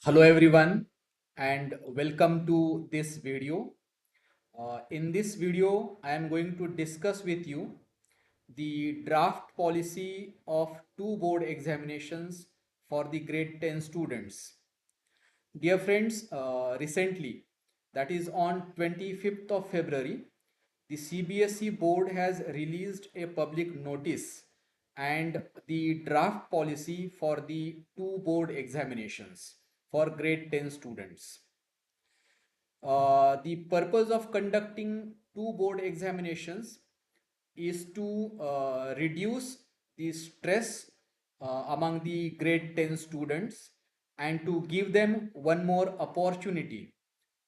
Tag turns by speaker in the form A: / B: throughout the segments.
A: Hello everyone and welcome to this video. In this video, I am going to discuss with you the draft policy of two board examinations for the grade 10 students. Dear friends, recently, that is on 25th of February, the CBSE board has released a public notice and the draft policy for the two board examinations for grade 10 students. The purpose of conducting two board examinations is to reduce the stress among the grade 10 students and to give them one more opportunity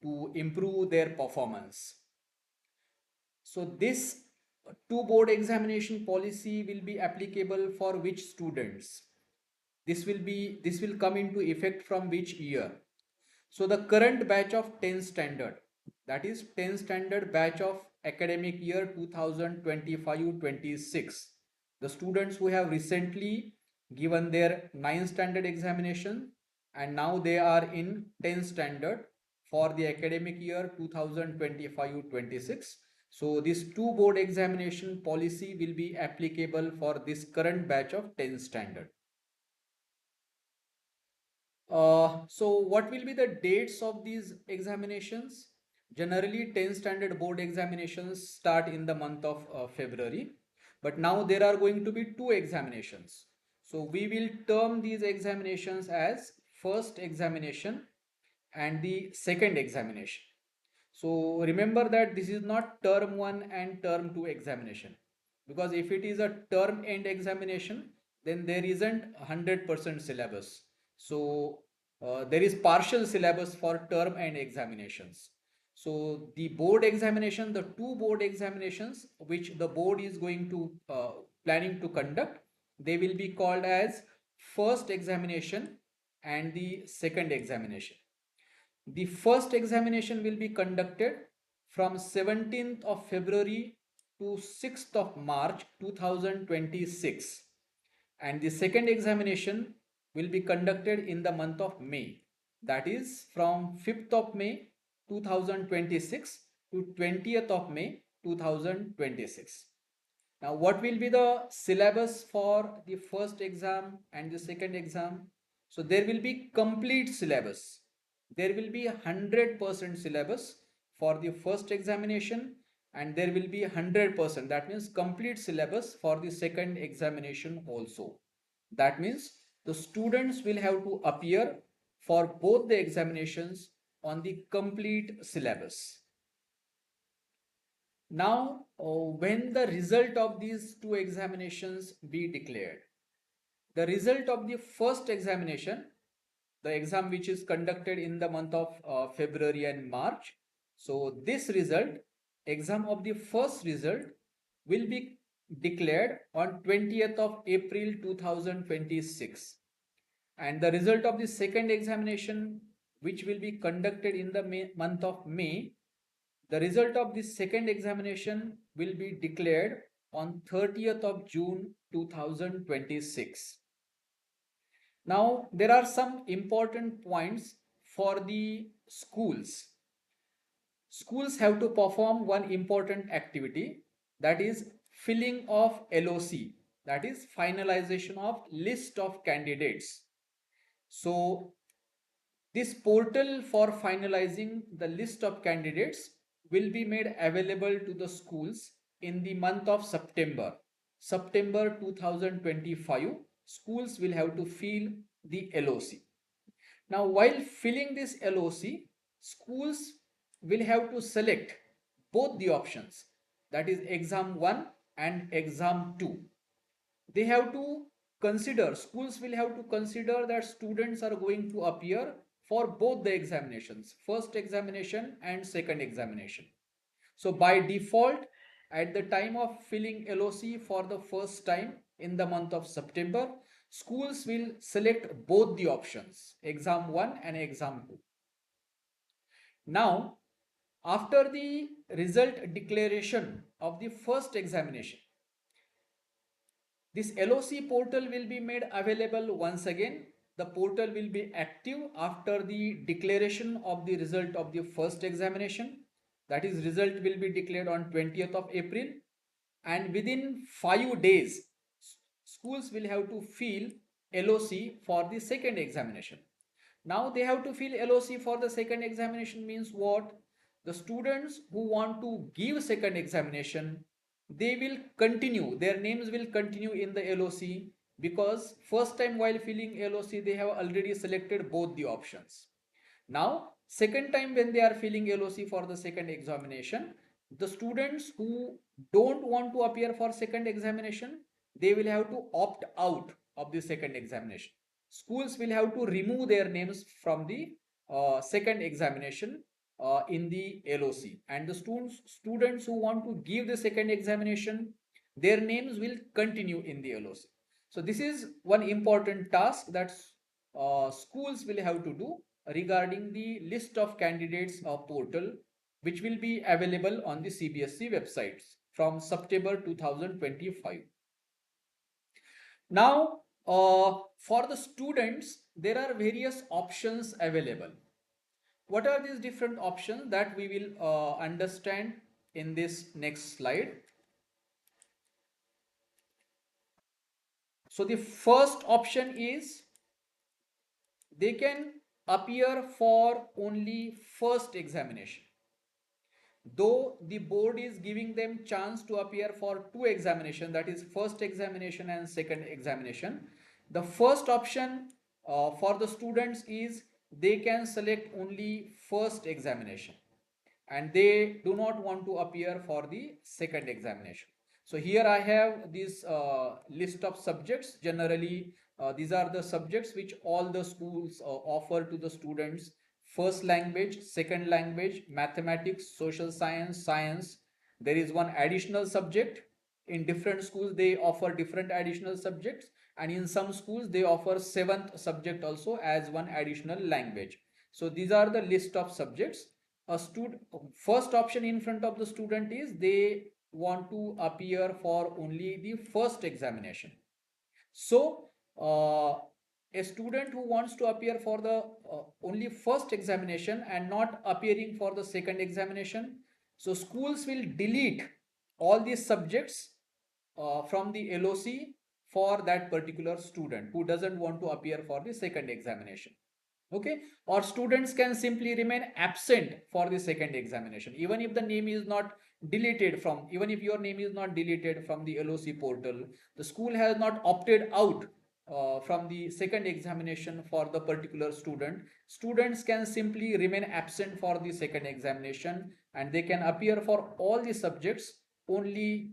A: to improve their performance. So this two board examination policy will be applicable for which students? This will come into effect from which year? So the current batch of 10 standard, that is 10 standard batch of academic year 2025-26, the students who have recently given their 9th standard examination and now they are in 10th standard for the academic year 2025-26. So this two board examination policy will be applicable for this current batch of 10th standard. So what will be the dates of these examinations? Generally, 10 standard board examinations start in the month of February, but now there are going to be two examinations. So we will term these examinations as first examination and the second examination. So remember that this is not term 1 and term 2 examination, because if it is a term end examination, then there isn't 100% syllabus. So there is partial syllabus for term end examinations. So the board examination, the two board examinations which the board is going to planning to conduct, they will be called as first examination and the second examination. The first examination will be conducted from 17th of February to 6th of March 2026, and the second examination will be conducted in the month of May, that is from 5th of May 2026 to 20th of May 2026. Now, what will be the syllabus for the first exam and the second exam? So there will be complete syllabus. There will be 100% syllabus for the first examination and there will be 100%, that means complete syllabus for the second examination also. That means the students will have to appear for both the examinations on the complete syllabus. Now, when the result of these two examinations be declared, the result of the first examination, the exam which is conducted in the month of February and March, so this result, exam of the first result will be declared on 20th of April 2026, and the result of the second examination which will be conducted in the month of May, the result of this second examination will be declared on 30th of June 2026. Now, there are some important points for the schools. Schools have to perform one important activity, that is filling of LOC, that is finalization of list of candidates. So this portal for finalizing the list of candidates will be made available to the schools in the month of September. September 2025, schools will have to fill the LOC. Now, while filling this LOC, schools will have to select both the options, that is exam 1 and exam 2. They have to consider, schools will have to consider that students are going to appear for both the examinations, first examination and second examination. So by default, at the time of filling LOC for the first time in the month of September, schools will select both the options, exam 1 and exam 2. Now, after the result declaration of the first examination, this LOC portal will be made available once again the portal will be active after the declaration of the result of the first examination. That is, result will be declared on 20th of April, and within 5 days schools will have to fill LOC for the second examination. Now they have to fill LOC for the second examination means what? The students who want to give second examination, they will continue, their names will continue in the LOC, because first time while filling LOC they have already selected both the options. Now, second time when they are filling LOC for the second examination, the students who don't want to appear for second examination, they will have to opt out of the second examination. Schools will have to remove their names from the second examination in the LOC, and the students who want to give the second examination, their names will continue in the LOC. So this is one important task that schools will have to do regarding the list of candidates portal, which will be available on the CBSE websites from September 2025. Now, for the students, there are various options available. What are these different options that we will understand in this next slide? So the first option is they can appear for only first examination. Though the board is giving them chance to appear for two examination, that is first examination and second examination, the first option for the students is they can select only first examination and they do not want to appear for the second examination. So here I have this list of subjects. Generally, these are the subjects which all the schools offer to the students: first language, second language, mathematics, social science, science. There is one additional subject. In different schools they offer different additional subjects, and in some schools they offer seventh subject also as one additional language. So these are the list of subjects. A student, first option in front of the student is they want to appear for only the first examination. So a student who wants to appear for the only first examination and not appearing for the second examination, so schools will delete all these subjects from the LOC for that particular student who doesn't want to appear for the second examination. Okay, or students can simply remain absent for the second examination, even if the name is not deleted from, even if your name is not deleted from the LOC portal, the school has not opted out from the second examination for the particular student. Students can simply remain absent for the second examination and they can appear for all the subjects only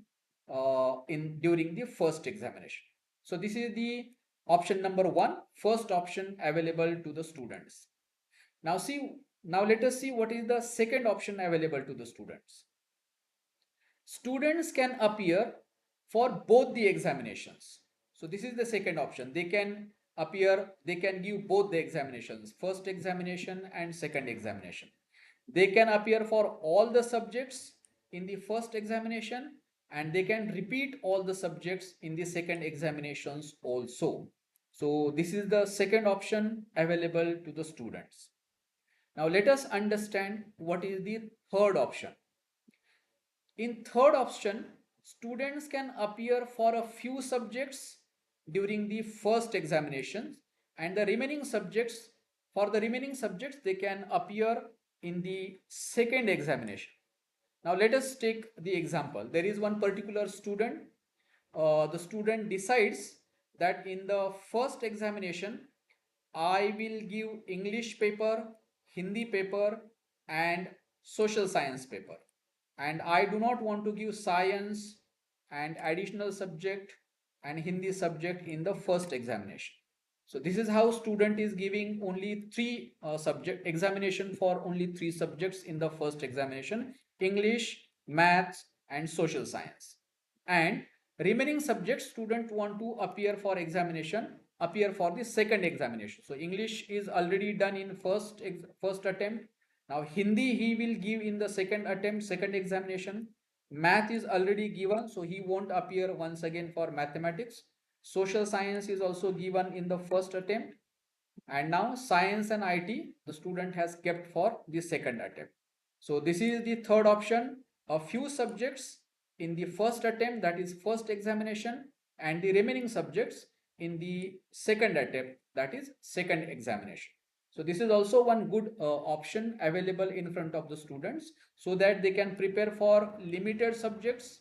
A: in during the first examination. So this is the option number one, first option available to the students. Now let us see what is the second option available to the students. Students can appear for both the examinations. So this is the second option. They can appear, they can give both the examinations, first examination and second examination. They can appear for all the subjects in the first examination and they can repeat all the subjects in the second examinations also. So this is the second option available to the students. Now let us understand what is the third option. In third option, students can appear for a few subjects during the first examinations and the remaining subjects, for the remaining subjects they can appear in the second examination. Now let us take the example. There is one particular student. The student decides that in the first examination I will give English paper, Hindi paper and social science paper, and I do not want to give science and additional subject and Hindi subject in the first examination. So this is how student is giving only three subject examination for only three subjects in the first examination: English, maths and social science. And remaining subjects student want to appear for examination, appear for the second examination. So English is already done in first attempt. Now Hindi he will give in the second attempt, second examination. Math is already given, so he won't appear once again for mathematics. Social science is also given in the first attempt. and now science and IT the student has kept for the second attempt. So this is the third option, a few subjects in the first attempt, that is first examination, and the remaining subjects in the second attempt, that is second examination. So this is also one good option available in front of the students, so that they can prepare for limited subjects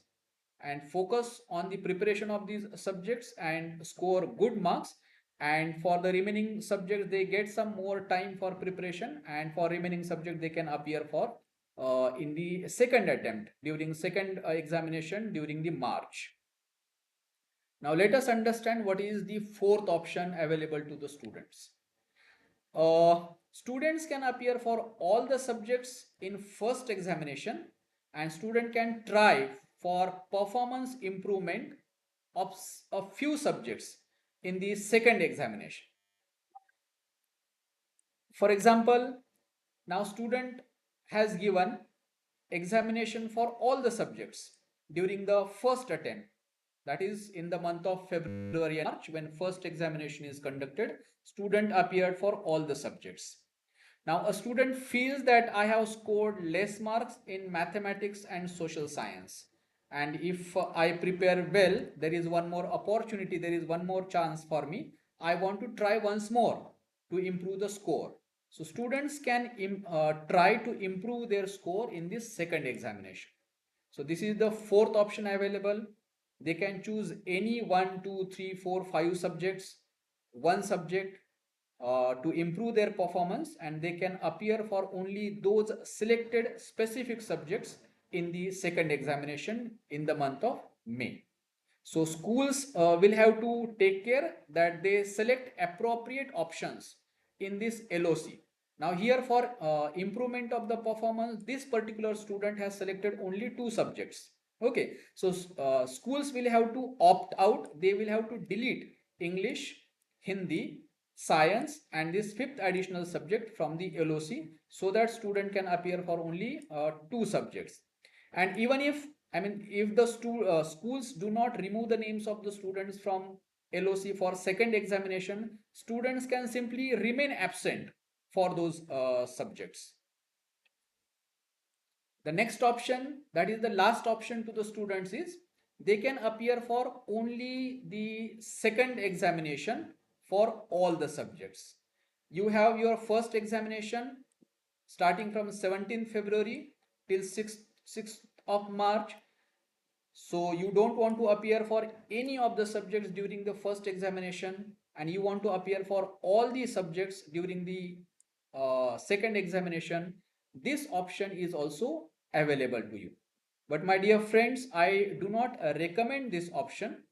A: and focus on the preparation of these subjects and score good marks, and for the remaining subjects they get some more time for preparation, and for remaining subject they can appear for in the second attempt during second examination during the March. Now let us understand what is the fourth option available to the students. Students can appear for all the subjects in first examination, and student can try for performance improvement of a few subjects in the second examination. For example, now student has given examination for all the subjects during the first attempt, that is in the month of February and March, when first examination is conducted, student appeared for all the subjects. Now a student feels that I have scored less marks in mathematics and social science, and if I prepare well, there is one more opportunity, there is one more chance for me. I want to try once more to improve the score. So students can try to improve their score in this second examination. So this is the fourth option available. They can choose any 1, 2, 3, 4, 5 subjects, one subject to improve their performance, and they can appear for only those selected specific subjects in the second examination in the month of May. So schools will have to take care that they select appropriate options in this LOC. Now here for improvement of the performance, this particular student has selected only two subjects. Okay, so schools will have to opt out. They will have to delete English, Hindi, science, and this fifth additional subject from the LOC, so that student can appear for only two subjects. And even if, I mean, if the schools do not remove the names of the students from LOC for second examination, students can simply remain absent for those subjects. The next option, that is the last option to the students, is they can appear for only the second examination for all the subjects. You have your first examination starting from 17th February till 6th of March. So you don't want to appear for any of the subjects during the first examination, and you want to appear for all the subjects during the second examination. This option is also available to you. But my dear friends, I do not recommend this option.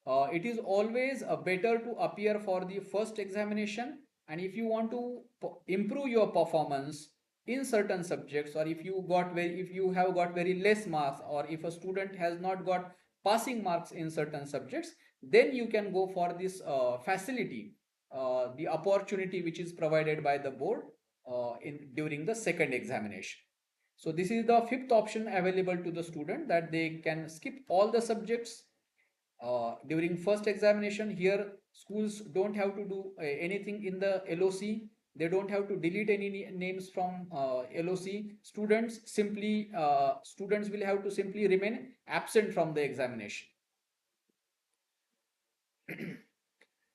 A: It is always better to appear for the first examination, and if you want to improve your performance in certain subjects, or if you have got very less marks, or if a student has not got passing marks in certain subjects, then you can go for this facility, the opportunity which is provided by the board in during the second examination. So this is the fifth option available to the student, that they can skip all the subjects during first examination. Here schools don't have to do anything in the LOC. They don't have to delete any names from LOC. Students will have to simply remain absent from the examination.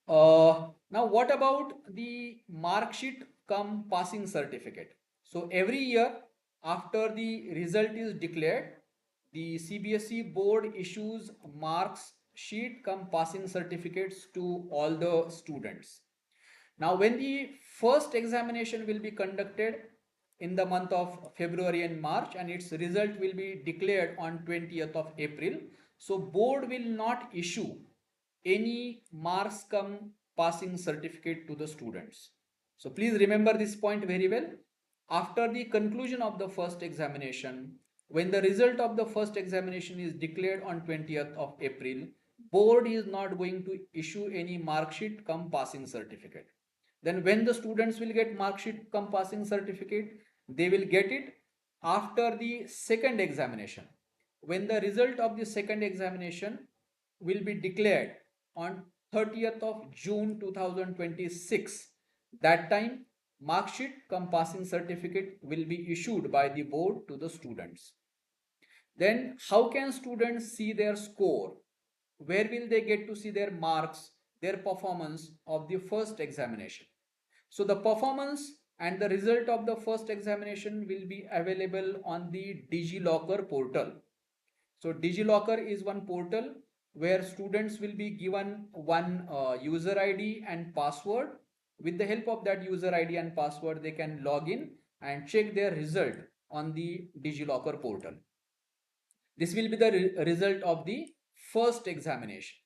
A: Now what about the mark sheet come passing certificate? So every year after the result is declared, the CBSE board issues marks sheet come passing certificates to all the students. Now when the first examination will be conducted in the month of February and March, and its result will be declared on 20th of April, so board will not issue any marks come passing certificate to the students. So please remember this point very well. After the conclusion of the first examination, when the result of the first examination is declared on 20th of April, board is not going to issue any mark sheet come passing certificate. Then when the students will get mark sheet come passing certificate, they will get it after the second examination. When the result of the second examination will be declared on 30th of June 2026, That time, mark sheet cum passing certificate will be issued by the board to the students. Then how can students see their score? Where will they get to see their marks, their performance of the first examination? So the performance and the result of the first examination will be available on the DigiLocker portal. So DigiLocker is one portal where students will be given one user ID and password. With the help of that user ID and password, they can log in and check their result on the DigiLocker portal. This will be the result of the first examination.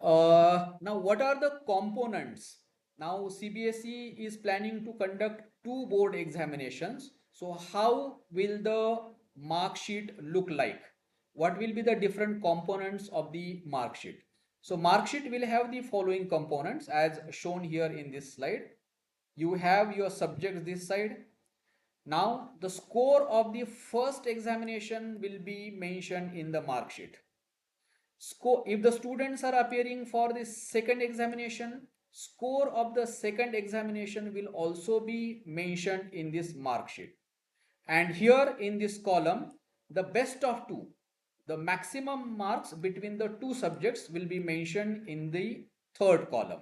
A: Now, what are the components? Now, CBSE is planning to conduct two board examinations. So, how will the mark sheet look like? What will be the different components of the mark sheet? So, mark sheet will have the following components as shown here in this slide. You have your subjects this side. Now, the score of the first examination will be mentioned in the mark sheet. Score, if the students are appearing for the second examination, score of the second examination will also be mentioned in this mark sheet. And here in this column, the best of two, the maximum marks between the two subjects will be mentioned in the third column.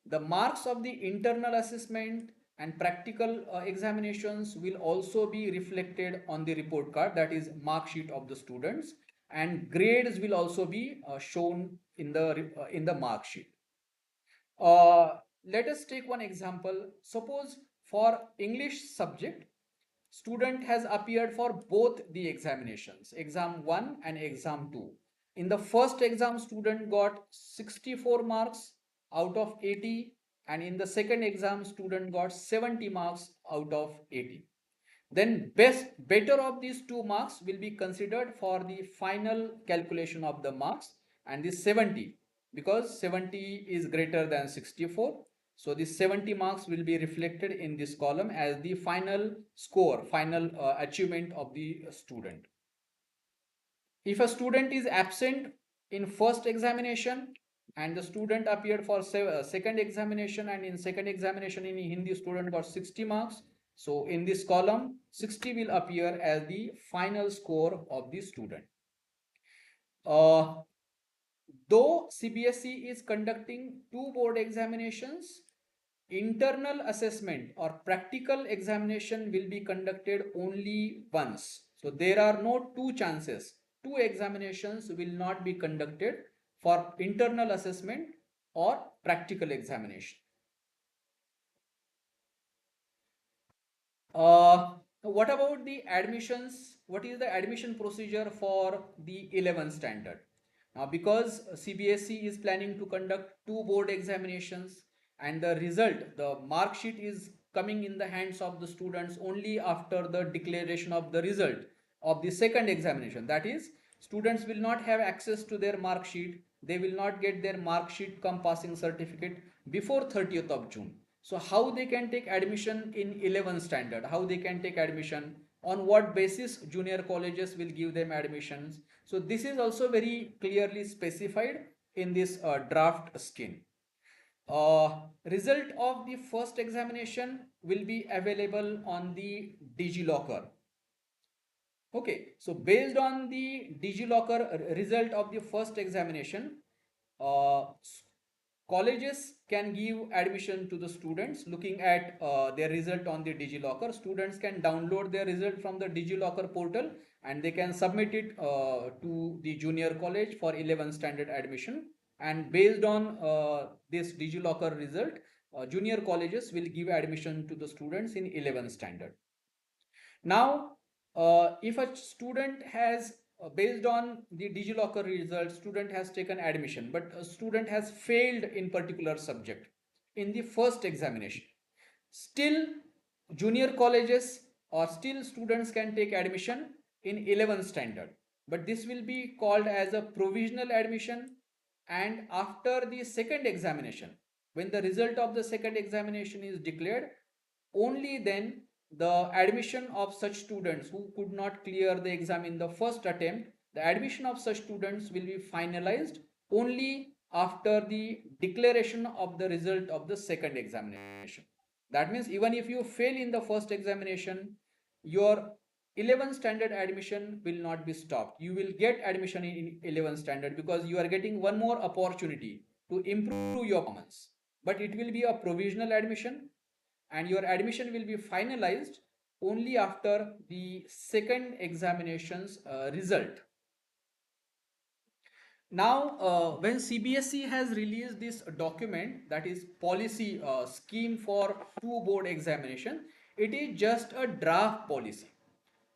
A: The marks of the internal assessment and practical examinations will also be reflected on the report card, that is mark sheet of the students, and grades will also be shown in the mark sheet. Let us take one example. Suppose for English subject, student has appeared for both the examinations, exam 1 and exam 2. In the first exam, student got 64 marks out of 80, and in the second exam, student got 70 marks out of 80. Then better of these two marks will be considered for the final calculation of the marks, and this 70, because 70 is greater than 64, so the 70 marks will be reflected in this column as the final score, final achievement of the student. If a student is absent in first examination and the student appeared for second examination, and in second examination in Hindi student got 60 marks, so in this column 60 will appear as the final score of the student. Though CBSE is conducting two board examinations, internal assessment or practical examination will be conducted only once. So there are no two chances. Two examinations will not be conducted for internal assessment or practical examination. What about the admissions? What is the admission procedure for the 11th standard? Now, because CBSE is planning to conduct two board examinations, and the result, the mark sheet is coming in the hands of the students only after the declaration of the result of the second examination. That is, students will not have access to their mark sheet. They will not get their mark sheet cum passing certificate before 30th of June. So how they can take admission in 11th standard? How they can take admission? On what basis junior colleges will give them admissions? So this is also very clearly specified in this draft scheme. Result of the first examination will be available on the DigiLocker. Okay, so based on the DigiLocker result of the first examination, uh, colleges can give admission to the students looking at their result on the DigiLocker. Students can download their result from the DigiLocker portal and they can submit it to the junior college for 11th standard admission. And based on this DigiLocker result, junior colleges will give admission to the students in 11th standard. Now, if a student has, based on the DigiLocker result, student has taken admission, but a student has failed in particular subject in the first examination, still junior colleges or still students can take admission in 11th standard, but this will be called as a provisional admission. And after the second examination, when the result of the second examination is declared, only then the admission of such students who could not clear the exam in the first attempt, the admission of such students will be finalized only after the declaration of the result of the second examination. That means even if you fail in the first examination, your 11th standard admission will not be stopped. You will get admission in 11th standard because you are getting one more opportunity to improve your performance. But it will be a provisional admission, and your admission will be finalized only after the second examination's result. Now, when CBSE has released this document, that is policy scheme for two board examination, it is just a draft policy.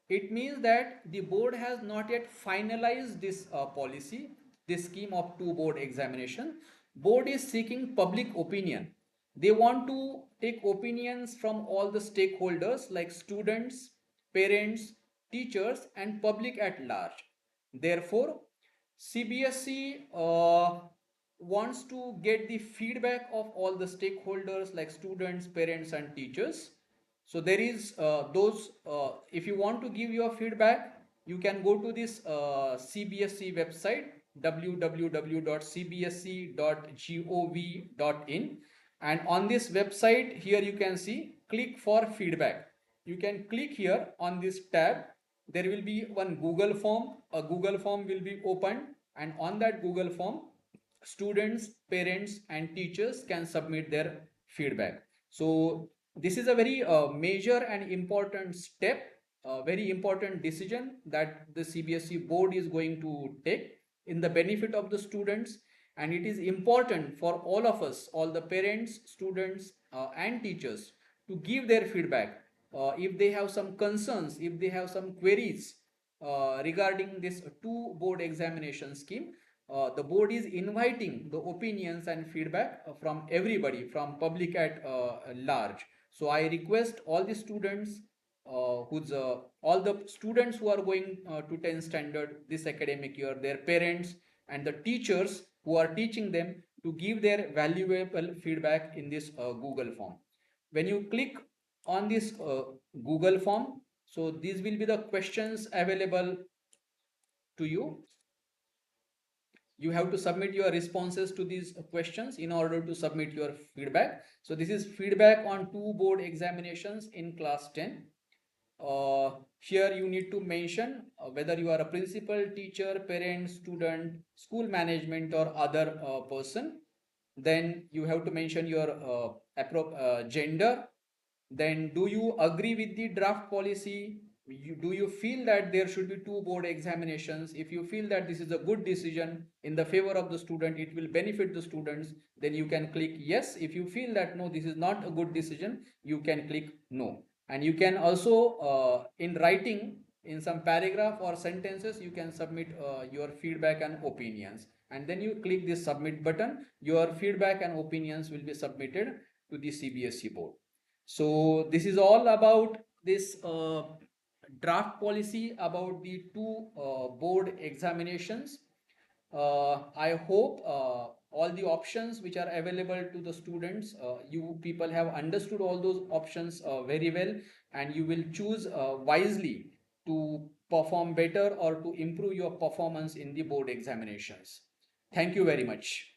A: It means that the board has not yet finalized this policy, this scheme of two board examination. Board is seeking public opinion. They want to take opinions from all the stakeholders like students, parents, teachers, and public at large. Therefore, CBSE wants to get the feedback of all the stakeholders like students, parents, and teachers. So there is if you want to give your feedback, you can go to this CBSE website www.cbse.gov.in, and on this website here you can see click for feedback. You can click here on this tab. There will be one Google form. A Google form will be opened, and on that Google form, students, parents, and teachers can submit their feedback. So this is a very major and important step, a very important decision that the CBSE board is going to take in the benefit of the students. And it is important for all of us, all the parents, students, and teachers, to give their feedback if they have some concerns, if they have some queries regarding this two board examination scheme. The board is inviting the opinions and feedback from everybody, from public at large. So I request all the students all the students who are going to 10th standard this academic year, their parents, and the teachers who are teaching them, to give their valuable feedback in this Google form. When you click on this Google form, so these will be the questions available to you. You have to submit your responses to these questions in order to submit your feedback. So this is feedback on two board examinations in class 10. Here you need to mention whether you are a principal, teacher, parent, student, school management, or other person. Then you have to mention your gender. Then, do you agree with the draft policy? Do you feel that there should be two board examinations? If you feel that this is a good decision in the favor of the student, it will benefit the students, then you can click yes. If you feel that no, this is not a good decision, you can click no. And you can also, in writing, in some paragraph or sentences, you can submit your feedback and opinions. And then you click this submit button. Your feedback and opinions will be submitted to the CBSE board. So this is all about this draft policy about the two board examinations. I hope all the options which are available to the students, you people have understood all those options very well, and you will choose wisely to perform better or to improve your performance in the board examinations. Thank you very much.